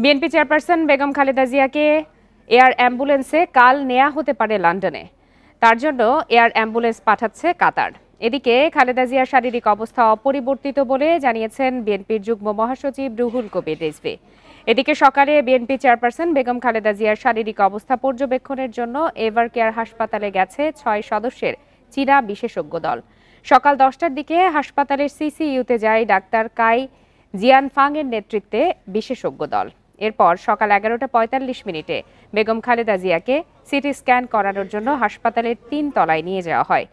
BNP chairperson Begum Khaleda জিয়াকে air অ্যাম্বুলেন্সে কাল নেওয়া হতে পারে লন্ডনে। তার জন্য এয়ার অ্যাম্বুলেন্স পাঠাচ্ছে কাতার। এদিকে খালেদা জিয়ার শারীরিক অবস্থা অপরিবর্তিত বলে জানিয়েছেন বিএনপির যুগ্ম মহাসচিব রুহুল কবির রিজভী। এদিকে সকালে বিএনপি চেয়ারপারসন বেগম খালেদা জিয়ার শারীরিক অবস্থা পর্যবেক্ষণের জন্য এভার কেয়ার হাসপাতালে গেছে 6 সদস্যের চীনা বিশেষজ্ঞ দল। সকাল 10টার দিকে হাসপাতালের সিসিইউতে যায় ডাক্তার কাই জিয়ানফাং এর নেতৃত্বে বিশেষজ্ঞ দল। এরপর সকাল 11টা 45 মিনিটে বেগম খালেদা জিয়াকে সিটি স্ক্যান করানোর জন্য হাসপাতালের 3 তলায় নিয়ে যাওয়া হয়।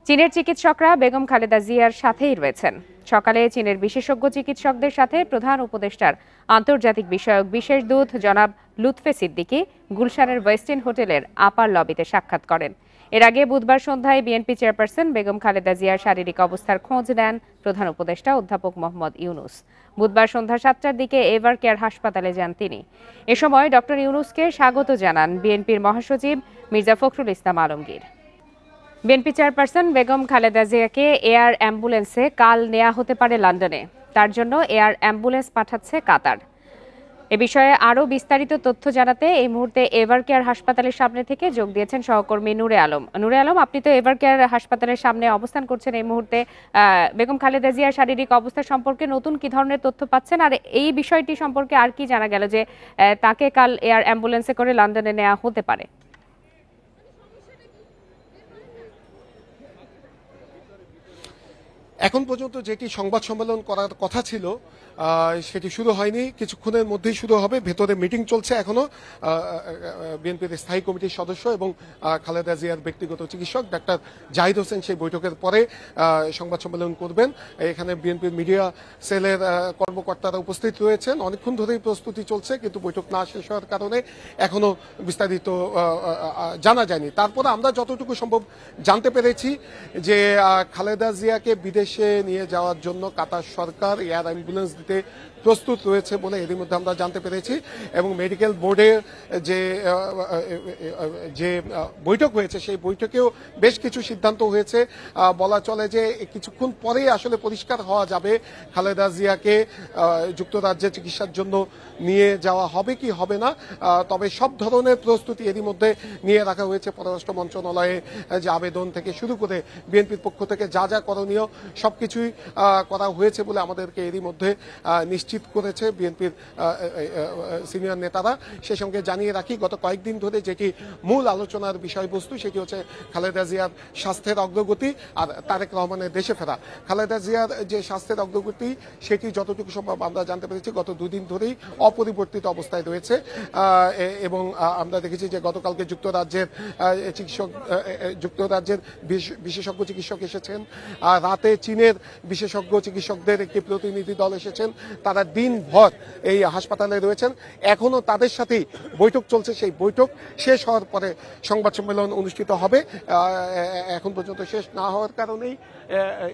চীনের চিকিৎসকরা বেগম খালেদা জিয়ার সাথেই রয়েছেন। সকালে চীনের বিশেষজ্ঞ চিকিৎসকদের সাথে প্রধান উপদেষ্টার আন্তর্জাতিক বিষয়ক বিশেষ দূত জনাব লুৎফে সিদ্দিকী গুলশানের ওয়েস্টিন হোটেলের আপার লবিতে সাক্ষাৎ করেন। এর আগে বুধবার সন্ধ্যায় বিএনপি চেয়ারপারসন বেগম খালেদা জিয়ার শারীরিক অবস্থার খোঁজ নেন প্রধান উপদেষ্টা অধ্যাপক মোহাম্মদ ইউনুস। বুধবার সন্ধ্যা 7টার দিকে এভার কেয়ার হাসপাতালে যান তিনি। এ সময় ডক্টর ইউনুসকে স্বাগত জানান বিএনপির মহাসচিব মির্জা ফখরুল ইসলাম আলমগীর। বিএনপি চেয়ারপারসন বেগম খালেদা জিয়াকে এয়ার অ্যাম্বুলেন্সে কাল নেওয়া হতে পারে লন্ডনে। তার জন্য এয়ার অ্যাম্বুলেন্স পাঠাচ্ছে কাতার। এ বিষয়ে আরও বিস্তারিত তথ্য জানাতে এই মুহূর্তে এভার কেয়ার হাসপাতালের সামনে থেকে যোগ দিয়েছেন সহকর্মী নূরে আলম। নূরে আলম, আপনি তো এভার কেয়ার হাসপাতালের সামনে অবস্থান করছেন এই মুহূর্তে। বেগম খালেদা জিয়ার শারীরিক অবস্থা সম্পর্কে নতুন কি ধরনের তথ্য পাচ্ছেন, আর এই বিষয়টি সম্পর্কে আর কি জানা গেল যে তাকে কাল এয়ার অ্যাম্বুলেন্সে করে লন্ডনে নেওয়া হতে পারে? এখন পর্যন্ত যেটি সংবাদ সম্মেলন করার কথা ছিল সেটি শুরু হয়নি, কিছুক্ষণের মধ্যেই শুরু হবে। ভেতরে মিটিং চলছে এখনো। বিএনপির স্থায়ী কমিটির সদস্য এবং খালেদা জিয়ার ব্যক্তিগত চিকিৎসক ডাক্তার জাহিদ হোসেন সেই বৈঠকের পরে সংবাদ সম্মেলন করবেন। এখানে বিএনপির মিডিয়া সেলের কর্মকর্তারা উপস্থিত রয়েছেন। অনেকক্ষণ ধরেই প্রস্তুতি চলছে, কিন্তু বৈঠক না শেষ হওয়ার কারণে এখনো বিস্তারিত জানা যায়নি। তারপরে আমরা যতটুকু সম্ভব জানতে পেরেছি যে খালেদা জিয়াকে বিদেশে নিয়ে যাওয়ার জন্য কাতার সরকার এয়ার অ্যাম্বুলেন্স দিতে প্রস্তুত রয়েছে বলে এরই মধ্যে আমরা জানতে পেরেছি। এবং মেডিকেল বোর্ডের যে বৈঠক হয়েছে সেই বৈঠকেও বেশ কিছু সিদ্ধান্ত হয়েছে। বলা চলে যে কিছুক্ষণ পরেই আসলে পরিষ্কার হওয়া যাবে খালেদা জিয়াকে যুক্তরাজ্যে চিকিৎসার জন্য নিয়ে যাওয়া হবে কি হবে না। তবে সব ধরনের প্রস্তুতি এরই মধ্যে নিয়ে রাখা হয়েছে। পররাষ্ট্র মন্ত্রণালয়ে যে আবেদন থেকে শুরু করে বিএনপির পক্ষ থেকে যা যা করণীয় সবকিছুই করা হয়েছে বলে আমাদেরকে এরই মধ্যে নিশ্চিত করেছে বিএনপির সিনিয়র নেতারা। সেই সঙ্গে জানিয়ে রাখি, গত কয়েকদিন ধরে যেটি মূল আলোচনার বিষয়বস্তু সেটি হচ্ছে খালেদা জিয়ার স্বাস্থ্যের অগ্রগতি আর তারেক রহমানের দেশে ফেরা। খালেদা জিয়ার যে স্বাস্থ্যের অগ্রগতি সেটি যতটুকু সম্ভব আমরা জানতে পেরেছি গত দুদিন ধরেই অপরিবর্তিত অবস্থায় রয়েছে। এবং আমরা দেখেছি যে গতকালকে যুক্তরাজ্যের বিশেষজ্ঞ চিকিৎসক এসেছেন। রাতে চীনের বিশেষজ্ঞ চিকিৎসকদের একটি প্রতিনিধি দল এসেছেন। তারা দিনভর এই হাসপাতালে রয়েছেন। এখনো তাদের সাথেই বৈঠক চলছে। সেই বৈঠক শেষ হওয়ার পরে সংবাদ সম্মেলন অনুষ্ঠিত হবে। এখন পর্যন্ত শেষ না হওয়ার কারণেই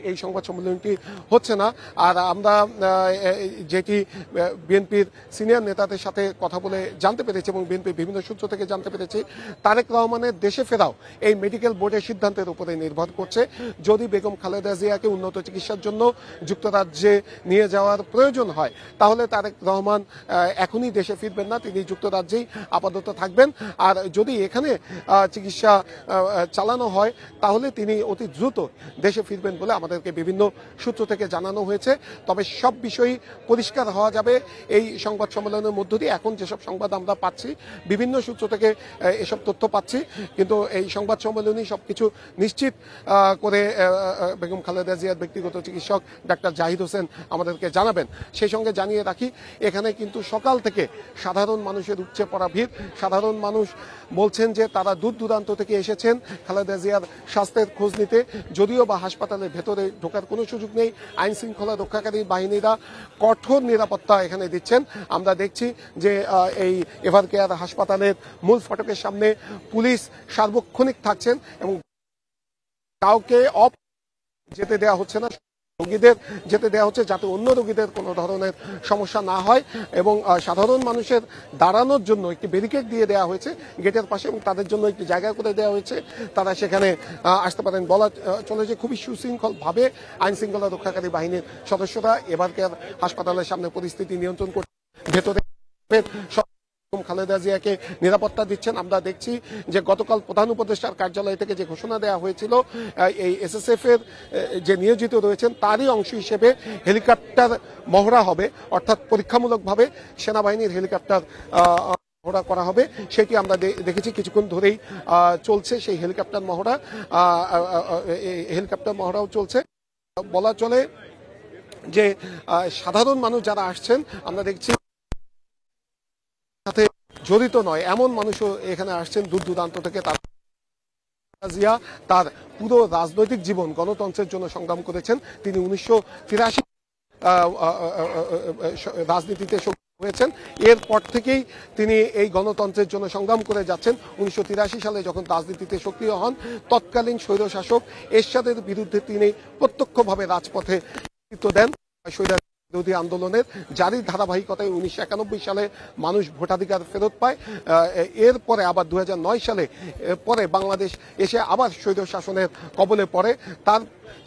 এই সংবাদ সম্মেলনটি হচ্ছে না। আর আমরা যেটি বিএনপির সিনিয়র নেতাদের সাথে কথা বলে জানতে পেরেছি এবং বিএনপির বিভিন্ন সূত্র থেকে জানতে পেরেছি, তারেক রহমানের দেশে ফেরাও এই মেডিকেল বোর্ডের সিদ্ধান্তের উপরে নির্ভর করছে। যদি বেগম খালেদা জিয়াকে উন্নত চিকিৎসার জন্য যুক্তরাজ্যে নিয়ে যাওয়ার প্রয়োজন হয় তাহলে তারেক রহমান এখনই দেশে ফিরবেন না, তিনি যুক্তরাজ্যেই আপাতত থাকবেন। আর যদি এখানে চিকিৎসা চালানো হয় তাহলে তিনি অতি দ্রুত দেশে ফিরবেন বলে আমাদেরকে বিভিন্ন সূত্র থেকে জানানো হয়েছে। তবে সব বিষয়ই পরিষ্কার হওয়া যাবে এই সংবাদ সম্মেলনের মধ্য দিয়ে। এখন যেসব সংবাদ আমরা পাচ্ছি, বিভিন্ন সূত্র থেকে এসব তথ্য পাচ্ছি, কিন্তু এই সংবাদ সম্মেলনই সবকিছু নিশ্চিত করে বেগম খালেদা জিয়ার ব্যক্তিগত চিকিৎসক ডাক্তার জাহিদ হোসেন আমাদেরকে জানাবেন। সেই সঙ্গে জানিয়ে রাখি, এখানে কিন্তু সকাল থেকে সাধারণ মানুষের উপচে পড়া ভিড়। সাধারণ মানুষ বলছেন যে তারা দূর দূরান্ত থেকে এসেছেন খালেদা জিয়ার স্বাস্থ্যের খোঁজ নিতে। যদিও বা হাসপাতালের ভেতরে ঢোকার কোনো সুযোগ নেই, আইন শৃঙ্খলা রক্ষাকারী বাহিনীরা কঠোর নিরাপত্তা এখানে দিচ্ছেন। আমরা দেখছি যে এই এভার কেয়ার হাসপাতালের মূল ফটকের সামনে পুলিশ সার্বক্ষণিক থাকছেন এবং কাউকে যেতে দেওয়া হচ্ছে না, রোগীদের যেতে দেওয়া হচ্ছে যাতে অন্য রোগীদের কোনো ধরনের সমস্যা না হয়। এবং সাধারণ মানুষের দাঁড়ানোর জন্য একটি ব্যারিকেড দিয়ে দেওয়া হয়েছে গেটের পাশে এবং তাদের জন্য একটি জায়গা করে দেওয়া হয়েছে, তারা সেখানে আসতে পারেন। বলা চলে যে খুবই সুশৃঙ্খলভাবে আইন শৃঙ্খলা রক্ষাকারী বাহিনীর সদস্যরা এবার হাসপাতালের সামনে পরিস্থিতি নিয়ন্ত্রণ করতে ভেতরে খালেদা জিয়াকে নিরাপত্তা দিচ্ছেন। আমরা দেখছি যে গতকাল প্রধান উপদেষ্টার কার্যালয় থেকে যে ঘোষণা দেওয়া হয়েছিল এই এসএসএফ এর যে নিয়োজিত রয়েছেন তারই অংশ হিসেবে হেলিকপ্টার মহড়া হবে, অর্থাৎ পরীক্ষামূলকভাবে সেনাবাহিনীর হেলিকপ্টার মহড়া করা হবে। সেটি আমরা দেখেছি কিছুক্ষণ ধরেই চলছে সেই হেলিকপ্টার মহড়াও চলছে। বলা চলে যে সাধারণ মানুষ যারা আসছেন আমরা দেখছি সাথে জড়িত নয় এমন মানুষও এখানে আসছেন দূর দূরান্ত থেকে। জিয়া তার পুরো রাজনৈতিক জীবন গণতন্ত্রের জন্য সংগ্রাম করেছেন। তিনি 1983 রাজনীতিতে হয়েছেন, এরপর থেকেই তিনি এই গণতন্ত্রের জন্য সংগ্রাম করে যাচ্ছেন। 1983 সালে যখন রাজনীতিতে সক্রিয় হন তৎকালীন স্বৈরশাসক এরশাদের বিরুদ্ধে তিনি প্রত্যক্ষভাবে রাজপথে নেতৃত্ব দেন। বিরোধী আন্দোলনের জারির ধারাবাহিকতায় 1991 সালে মানুষ ভোটাধিকার ফেরত পায়। এরপরে আবার 2009 সালে পরে বাংলাদেশ এসে আবার স্বৈর শাসনের কবলে পড়ে। তার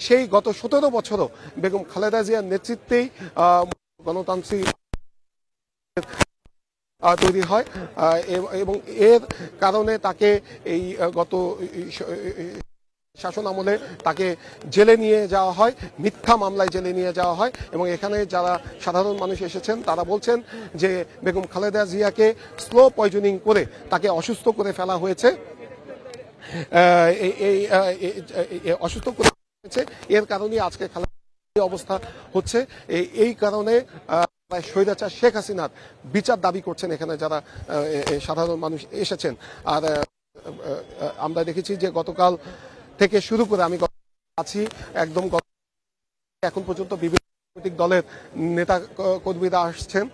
সেই গত 17 বছরও বেগম খালেদা জিয়ার নেতৃত্বেই গণতান্ত্রিক তৈরি হয় এবং এর কারণে তাকে এই গত শাসন আমলে তাকে জেলে নিয়ে যাওয়া হয়, মিথ্যা মামলায় জেলে নিয়ে যাওয়া হয়। এবং এখানে যারা সাধারণ মানুষ এসেছেন তারা বলছেন যে বেগম খালেদা জিয়াকে স্লো পয়জনিং করে তাকে অসুস্থ করে ফেলা হয়েছে, অসুস্থ করে হয়েছে। এর কারণেই আজকে খালেদা অবস্থা হচ্ছে। এই কারণে স্বৈরাচার শেখ হাসিনার বিচার দাবি করছেন এখানে যারা সাধারণ মানুষ এসেছেন। আর আমরা দেখেছি যে গতকাল থেকে শুরু করে আমি আছি একদম এখন পর্যন্ত বিভিন্ন রাজনৈতিক দলের নেতা কর্মীরা আসছেন,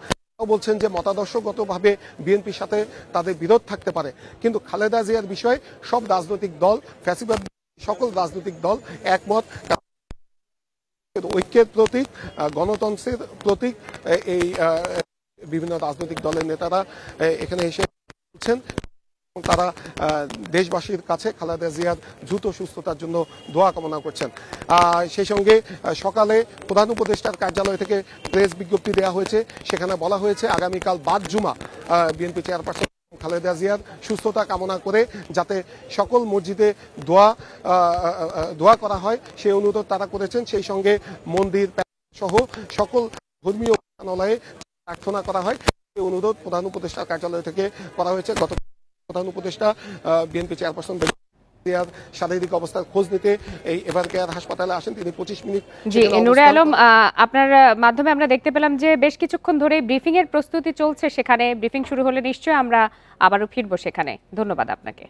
বলছেন যে মতাদর্শগতভাবে বিএনপির সাথে তাদের বিরোধ থাকতে পারে, কিন্তু খালেদা জিয়ার বিষয়ে সব রাজনৈতিক দল ফ্যাসিবাদ সকল রাজনৈতিক দল একমত। ঐক্যের প্রতীক, গণতন্ত্রের প্রতীক এই বিভিন্ন রাজনৈতিক দলের নেতারা এখানে এসে বলছেন। তারা দেশবাসীর কাছে খালেদা জিয়ার দ্রুত সুস্থতার জন্য দোয়া কামনা করছেন। সেই সঙ্গে সকালে প্রধান উপদেষ্টার কার্যালয় থেকে প্রেস বিজ্ঞপ্তি দেওয়া হয়েছে, সেখানে বলা হয়েছে আগামীকাল বাদ জুমা বিএনপি চেয়ারপারসন খালেদা জিয়ার সুস্থতা কামনা করে যাতে সকল মসজিদে দোয়া করা হয় সেই অনুরোধ তারা করেছেন। সেই সঙ্গে মন্দির সহ সকল ধর্মীয় উপাসনালয়ে প্রার্থনা করা হয় এই অনুরোধ প্রধান উপদেষ্টার কার্যালয় থেকে করা হয়েছে। গত প্রধান উপদেষ্টা বিএনপি চেয়ারপারসন শারীরিক অবস্থার খোঁজ নিতে এই এভারকেয়ার হাসপাতালে আসেন। তিনি 25 মিনিট। জি নূরে আলম, আপনার মাধ্যমে আমরা দেখতে পেলাম যে বেশ কিছুক্ষণ ধরে ব্রিফিং এর প্রস্তুতি চলছে, সেখানে ব্রিফিং শুরু হলে নিশ্চয়ই আমরা আবারও ফিরবো সেখানে। ধন্যবাদ আপনাকে।